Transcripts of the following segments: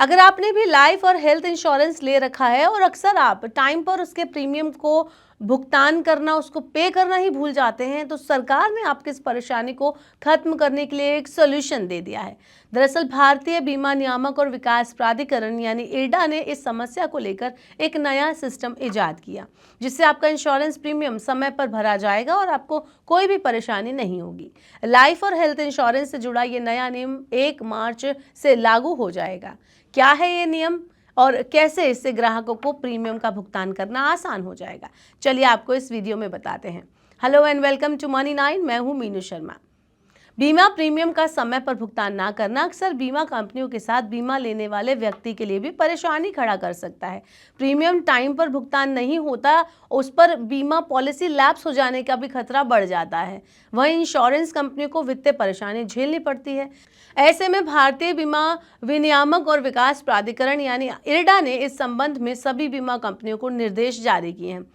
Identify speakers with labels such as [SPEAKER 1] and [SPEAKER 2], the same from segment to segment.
[SPEAKER 1] अगर आपने भी लाइफ और हेल्थ इंश्योरेंस ले रखा है और अक्सर आप टाइम पर उसके प्रीमियम को भुगतान करना, उसको पे करना ही भूल जाते हैं, तो सरकार ने आपकी इस परेशानी को खत्म करने के लिए एक सोल्यूशन दे दिया है। दरअसल भारतीय बीमा नियामक और विकास प्राधिकरण यानी इरडा ने इस समस्या को लेकर एक नया सिस्टम इजाद किया, जिससे आपका इंश्योरेंस प्रीमियम समय पर भरा जाएगा और आपको कोई भी परेशानी नहीं होगी। लाइफ और हेल्थ इंश्योरेंस से जुड़ा ये नया नियम 1 मार्च से लागू हो जाएगा। क्या है ये नियम और कैसे इससे ग्राहकों को प्रीमियम का भुगतान करना आसान हो जाएगा, चलिए आपको इस वीडियो में बताते हैं। Hello and welcome to Money 9। मैं हूं मीनू शर्मा। बीमा प्रीमियम का समय पर भुगतान ना करना अक्सर बीमा कंपनियों के साथ बीमा लेने वाले व्यक्ति के लिए भी परेशानी खड़ा कर सकता है। प्रीमियम टाइम पर भुगतान नहीं होता, उस पर बीमा पॉलिसी लैप्स हो जाने का भी खतरा बढ़ जाता है। वहीं इंश्योरेंस कंपनियों को वित्तीय परेशानी झेलनी पड़ती है। ऐसे में भारतीय बीमा विनियामक और विकास प्राधिकरण यानी इरडा ने इस संबंध में सभी बीमा कंपनियों को निर्देश जारी किए हैं।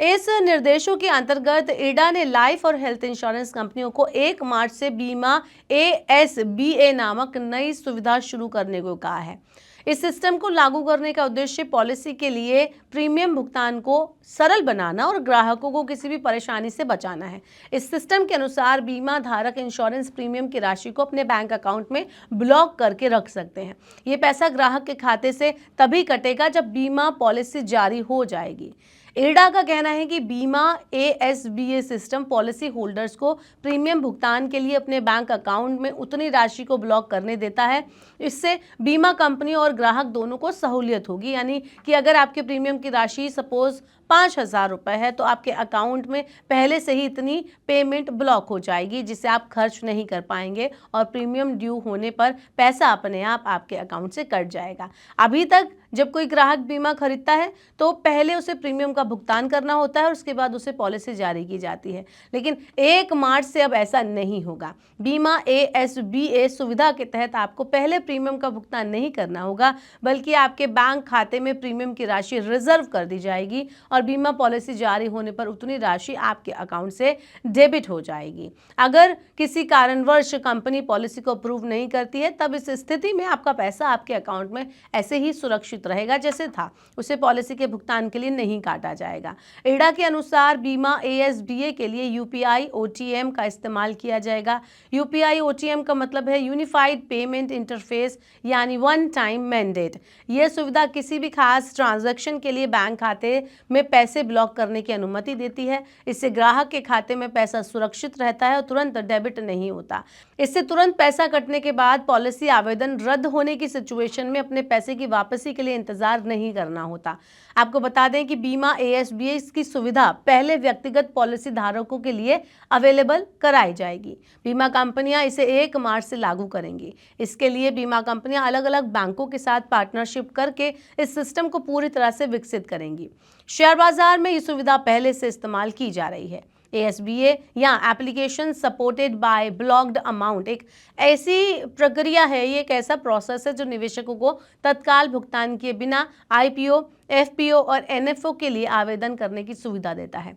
[SPEAKER 1] इस निर्देशों के अंतर्गत इरडा ने लाइफ और हेल्थ इंश्योरेंस कंपनियों को 1 मार्च से बीमा ASBA नामक नई सुविधा शुरू करने को कहा है। इस सिस्टम को लागू करने का उद्देश्य पॉलिसी के लिए प्रीमियम भुगतान को सरल बनाना और ग्राहकों को किसी भी परेशानी से बचाना है। इस सिस्टम के अनुसार बीमा धारक इंश्योरेंस प्रीमियम की राशि को अपने बैंक अकाउंट में ब्लॉक करके रख सकते हैं। ये पैसा ग्राहक के खाते से तभी कटेगा जब बीमा पॉलिसी जारी हो जाएगी। इरडा का कहना है कि बीमा ASBA सिस्टम पॉलिसी होल्डर्स को प्रीमियम भुगतान के लिए अपने बैंक अकाउंट में उतनी राशि को ब्लॉक करने देता है। इससे बीमा कंपनी और ग्राहक दोनों को सहूलियत होगी, यानी कि अगर आपके प्रीमियम की राशि सपोज 5,000 रुपये है तो आपके अकाउंट में पहले से ही इतनी पेमेंट ब्लॉक हो जाएगी, जिसे आप खर्च नहीं कर पाएंगे और प्रीमियम ड्यू होने पर पैसा अपने आप आपके अकाउंट से कट जाएगा। अभी तक जब कोई ग्राहक बीमा खरीदता है तो पहले उसे प्रीमियम का भुगतान करना होता है और उसके बाद उसे पॉलिसी जारी की जाती है, लेकिन 1 मार्च से अब ऐसा नहीं होगा। बीमा ASBA सुविधा के तहत आपको पहले प्रीमियम का भुगतान नहीं करना होगा, बल्कि आपके बैंक खाते में प्रीमियम की राशि रिजर्व कर दी जाएगी और बीमा पॉलिसी जारी होने पर उतनी राशि आपके अकाउंट से डेबिट हो जाएगी। अगर किसी कारणवश कंपनी पॉलिसी को अप्रूव नहीं करती है, तब इस स्थिति में आपका पैसा आपके अकाउंट में ऐसे ही सुरक्षित रहेगा जैसे था, उसे पॉलिसी के भुगतान के लिए नहीं काटा जाएगा। इरडा के अनुसार बीमा ASBA के लिए UPI OTM का इस्तेमाल किया जाएगा। UPI OTM का मतलब है यूनिफाइड पेमेंट इंटरफेस, यानी वन टाइम मैंडेट। यह सुविधा किसी भी खास ट्रांजैक्शन के लिए बैंक खाते में पैसे ब्लॉक करने की अनुमति देती है। इससे ग्राहक के खाते में पैसा सुरक्षित रहता है और तुरंत डेबिट नहीं होता। इससे तुरंत पैसा कटने के बाद पॉलिसी आवेदन रद्द होने की सिचुएशन में अपने पैसे की वापसी के लिए इंतजार नहीं करना होता। आपको बता दें कि बीमा ASBA की सुविधा पहले व्यक्तिगत पॉलिसी धारकों के लिए अवेलेबल कराई जाएगी। बीमा कंपनियां इसे 1 मार्च से लागू करेंगी। इसके लिए बीमा कंपनियां अलग अलग बैंकों के साथ पार्टनरशिप करके इस सिस्टम को पूरी तरह से विकसित करेंगी। शेयर बाजार में ये सुविधा पहले से इस्तेमाल की जा रही है। ASBA या application supported by blocked amount एक ऐसी प्रक्रिया है, ये एक ऐसा प्रोसेस है जो निवेशकों को तत्काल भुगतान किए बिना IPO, FPO और NFO के लिए आवेदन करने की सुविधा देता है।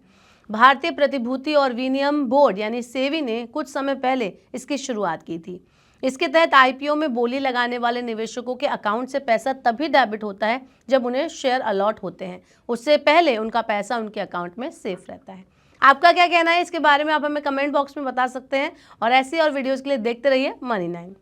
[SPEAKER 1] भारतीय प्रतिभूति और विनिमय बोर्ड यानी सेबी ने कुछ समय पहले इसकी शुरुआत की थी। इसके तहत IPO में बोली लगाने वाले निवेशकों के अकाउंट से पैसा तभी डेबिट होता है जब उन्हें शेयर अलॉट होते हैं। उससे पहले उनका पैसा उनके अकाउंट में सेफ रहता है। आपका क्या कहना है इसके बारे में, आप हमें कमेंट बॉक्स में बता सकते हैं और ऐसी और वीडियोस के लिए देखते रहिए मनी 9।